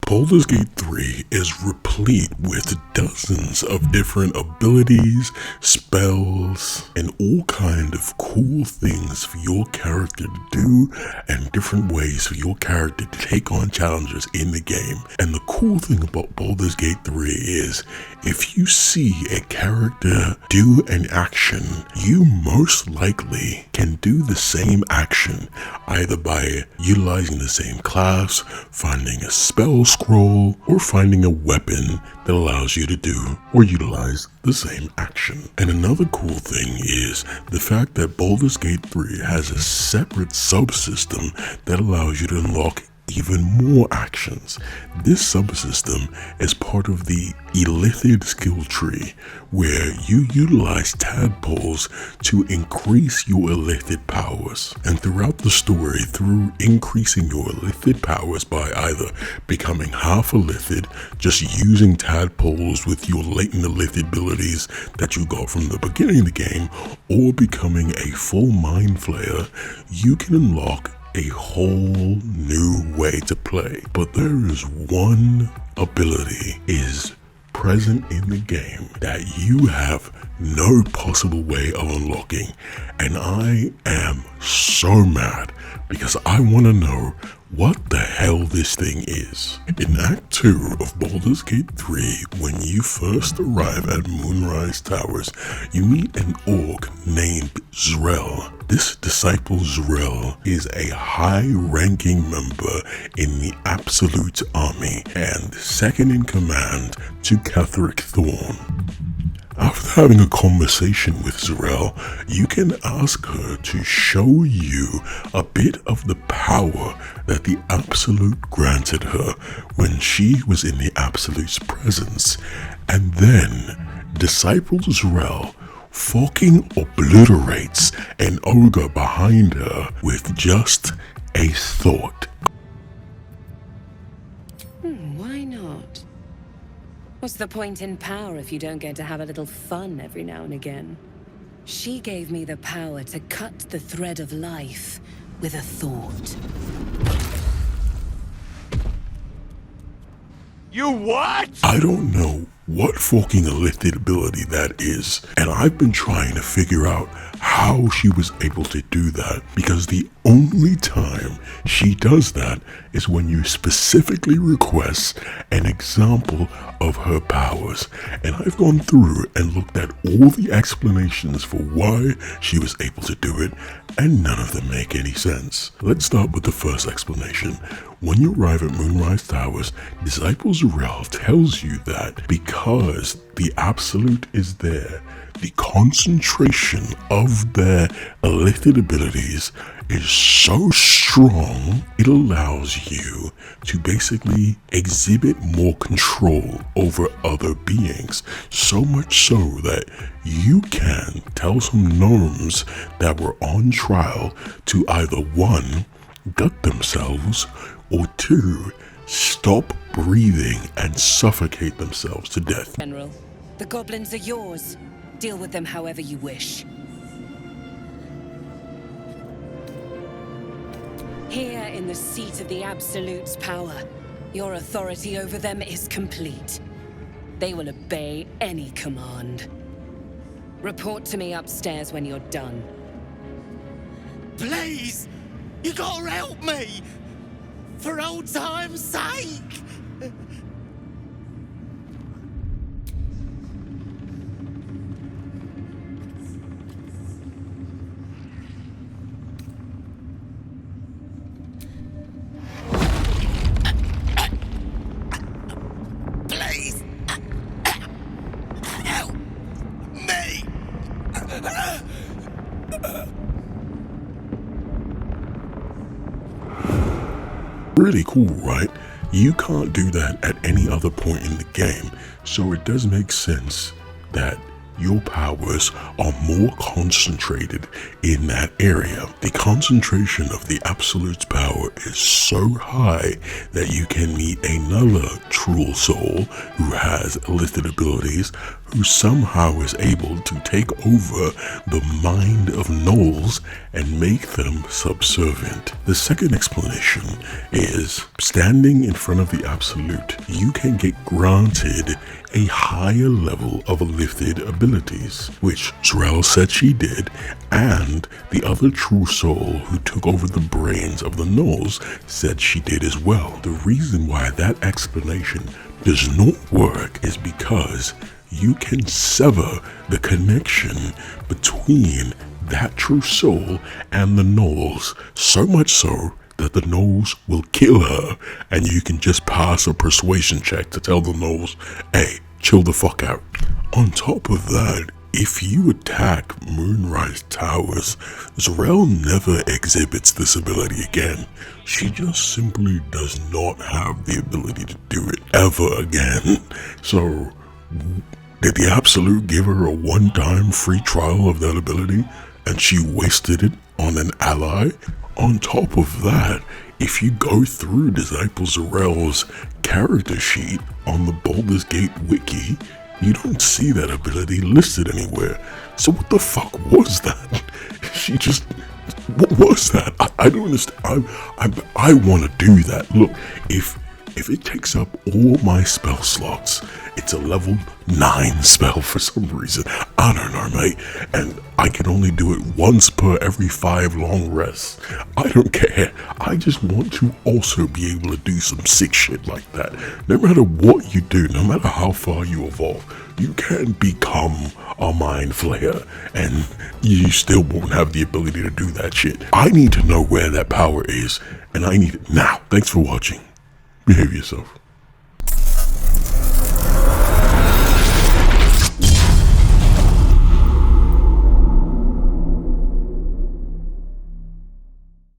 Baldur's Gate 3 is replete with dozens of different abilities, spells, and all kind of cool things for your character to do and different ways for your character to take on challenges in the game. And the cool thing about Baldur's Gate 3 is if you see a character do an action, you most likely can do the same action either by utilizing the same class, finding a spell scroll, or finding a weapon that allows you to do or utilize the same action. And another cool thing is the fact that Baldur's Gate 3 has a separate subsystem that allows you to unlock even more actions. This subsystem is part of the Illithid skill tree, where you utilize tadpoles to increase your Illithid powers. And throughout the story, through increasing your Illithid powers by either becoming half Illithid, just using tadpoles with your latent Illithid abilities that you got from the beginning of the game, or becoming a full mind flayer, you can unlock a whole new way to play. But there is one ability is present in the game that you have no possible way of unlocking, and I am so mad because I want to know what the hell this thing is. In Act 2 of Baldur's Gate 3, when you first arrive at Moonrise Towers, you meet an orc named Zrel. This disciple Zrel is a high-ranking member in the Absolute Army and second in command to Catherick Thorn. After having a conversation with Zrel, you can ask her to show you a bit of the power that the Absolute granted her when she was in the Absolute's presence, and then Disciple Zrel fucking obliterates an ogre behind her with just a thought. Why not? What's the point in power if you don't get to have a little fun every now and again? She gave me the power to cut the thread of life with a thought. You what? I don't know what fucking Illithid ability that is, and I've been trying to figure out how she was able to do that, because the only time she does that is when you specifically request an example of her powers. And I've gone through and looked at all the explanations for why she was able to do it, and none of them make any sense. Let's start with the first explanation. When you arrive at Moonrise Towers, Disciple Zrel tells you that because the Absolute is there, the concentration of their Illithid abilities is so strong, it allows you to basically exhibit more control over other beings. So much so that you can tell some gnomes that were on trial to either 1, gut themselves, or 2, stop breathing and suffocate themselves to death. General, the goblins are yours. Deal with them however you wish. Here in the seat of the Absolute's power, your authority over them is complete. They will obey any command. Report to me upstairs when you're done. Please! You gotta help me! For old time's sake! Please! Help me! Really cool, right? You can't do that at any other point in the game, so it does make sense that your powers are more concentrated in that area. The concentration of the Absolute's power is so high that you can meet another true soul who has lifted abilities, who somehow is able to take over the mind of gnolls and make them subservient. The second explanation is standing in front of the Absolute, you can get granted a higher level of lifted abilities, which Z'rell said she did, and the other true soul who took over the brains of the gnolls said she did as well. The reason why that explanation does not work is because you can sever the connection between that true soul and the gnolls, so much so that the gnolls will kill her, and you can just pass a persuasion check to tell the gnolls, hey, chill the fuck out. On top of that, if you attack Moonrise Towers, Z'rell never exhibits this ability again. She just simply does not have the ability to do it ever again. So, did the Absolute give her a one-time free trial of that ability, and she wasted it on an ally? On top of that, if you go through Disciple Z'rell's character sheet on the Baldur's Gate wiki, you don't see that ability listed anywhere. So what the fuck was that? She just... What was that? I don't understand. I want to do that. Look, if it takes up all my spell slots, it's a level 9 spell for some reason. I don't know, mate. And I can only do it once per every 5 long rests. I don't care. I just want to also be able to do some sick shit like that. No matter what you do, no matter how far you evolve, you can become a mind flayer and you still won't have the ability to do that shit. I need to know where that power is, and I need it now. Thanks for watching. Behave yourself.